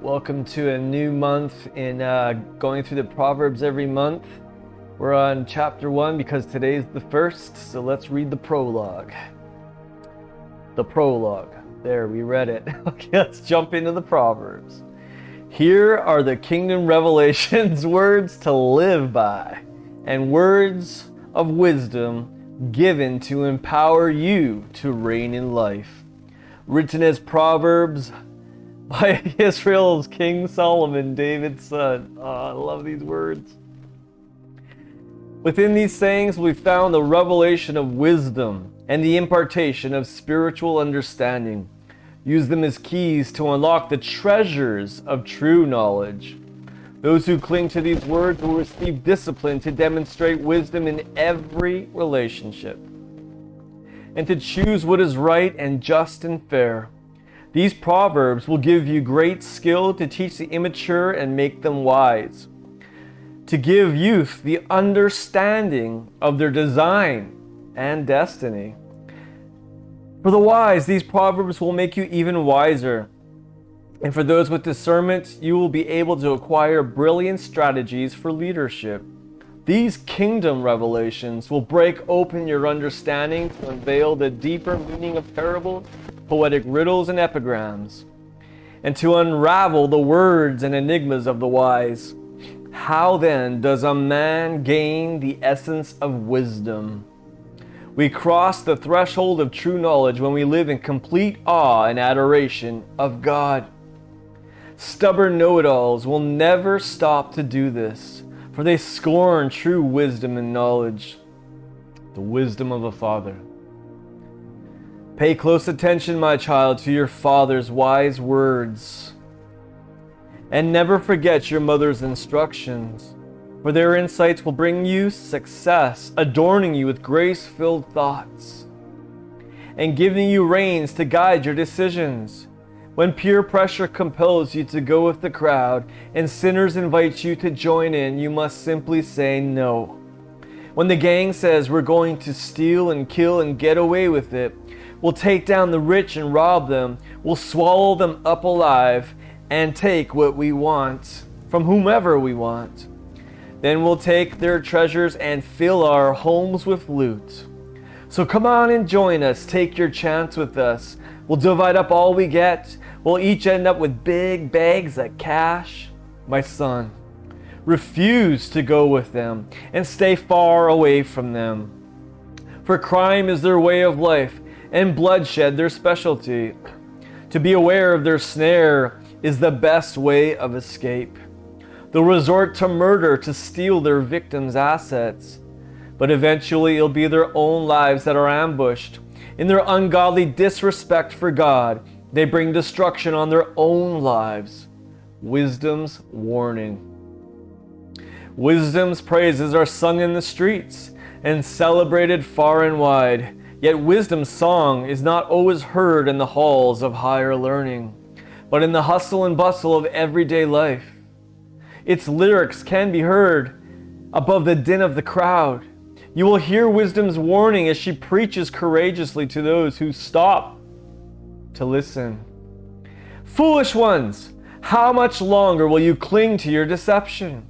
Welcome to a new month in going through the Proverbs every month. We're on chapter 1 because today's the first, so let's read the prologue. The prologue. There, we read it. Okay, let's jump into the Proverbs. Here are the kingdom revelations, words to live by, and words of wisdom given to empower you to reign in life. Written as Proverbs by Israel's King Solomon, David's son. Oh, I love these words. Within these sayings, we found the revelation of wisdom and the impartation of spiritual understanding. Use them as keys to unlock the treasures of true knowledge. Those who cling to these words will receive discipline to demonstrate wisdom in every relationship and to choose what is right and just and fair. These proverbs will give you great skill to teach the immature and make them wise, to give youth the understanding of their design and destiny. For the wise, these proverbs will make you even wiser. And for those with discernment, you will be able to acquire brilliant strategies for leadership. These kingdom revelations will break open your understanding to unveil the deeper meaning of parables, poetic riddles, and epigrams, and to unravel the words and enigmas of the wise. How then does a man gain the essence of wisdom? We cross the threshold of true knowledge when we live in complete awe and adoration of God. Stubborn know-it-alls will never stop to do this, for they scorn true wisdom and knowledge, the wisdom of a father. Pay close attention, my child, to your father's wise words, and never forget your mother's instructions, for their insights will bring you success, adorning you with grace-filled thoughts, and giving you reins to guide your decisions. When peer pressure compels you to go with the crowd and sinners invite you to join in, you must simply say no. When the gang says we're going to steal and kill and get away with it, we'll take down the rich and rob them, we'll swallow them up alive and take what we want from whomever we want. Then we'll take their treasures and fill our homes with loot. So come on and join us, take your chance with us. We'll divide up all we get. We'll each end up with big bags of cash. My son, refuse to go with them and stay far away from them. For crime is their way of life and bloodshed their specialty. To be aware of their snare is the best way of escape. They'll resort to murder to steal their victims' assets, but eventually it'll be their own lives that are ambushed. In their ungodly disrespect for God, they bring destruction on their own lives. Wisdom's warning. Wisdom's praises are sung in the streets and celebrated far and wide. Yet wisdom's song is not always heard in the halls of higher learning, but in the hustle and bustle of everyday life. Its lyrics can be heard above the din of the crowd. You will hear wisdom's warning as she preaches courageously to those who stop to listen. Foolish ones, how much longer will you cling to your deception?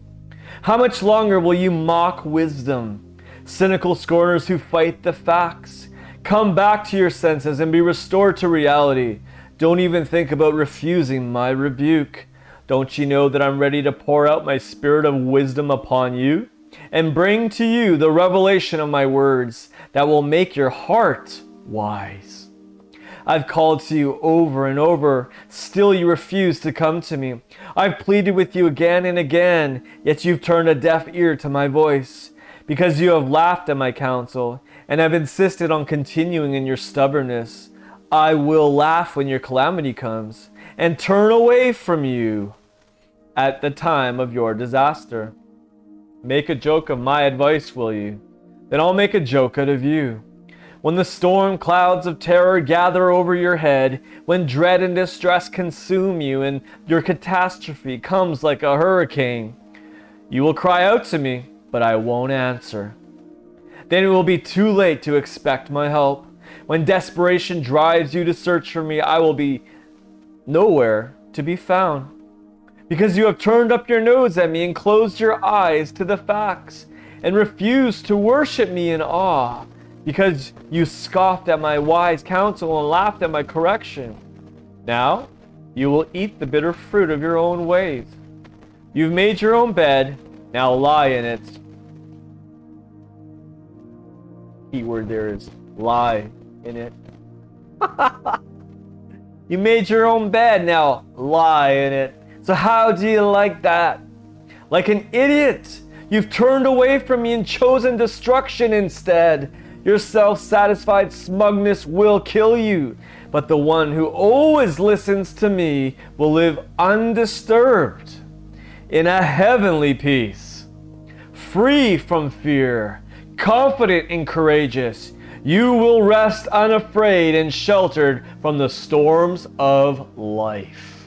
How much longer will you mock wisdom? Cynical scorners who fight the facts. Come back to your senses and be restored to reality. Don't even think about refusing my rebuke. Don't you know that I'm ready to pour out my spirit of wisdom upon you and bring to you the revelation of my words that will make your heart wise? I've called to you over and over, still you refuse to come to me. I've pleaded with you again and again, yet you've turned a deaf ear to my voice. Because you have laughed at my counsel and have insisted on continuing in your stubbornness, I will laugh when your calamity comes and turn away from you at the time of your disaster. Make a joke of my advice, will you? Then I'll make a joke out of you. When the storm clouds of terror gather over your head, when dread and distress consume you and your catastrophe comes like a hurricane, you will cry out to me, but I won't answer. Then it will be too late to expect my help. When desperation drives you to search for me, I will be nowhere to be found. Because you have turned up your nose at me and closed your eyes to the facts, and refused to worship me in awe, because you scoffed at my wise counsel and laughed at my correction. Now you will eat the bitter fruit of your own ways. You've made your own bed, now lie in it. Key word there is lie in it. You made your own bed, now lie in it. So how do you like that? Like an idiot, you've turned away from me and chosen destruction instead. Your self-satisfied smugness will kill you, but the one who always listens to me will live undisturbed in a heavenly peace, free from fear, confident and courageous. You will rest unafraid and sheltered from the storms of life.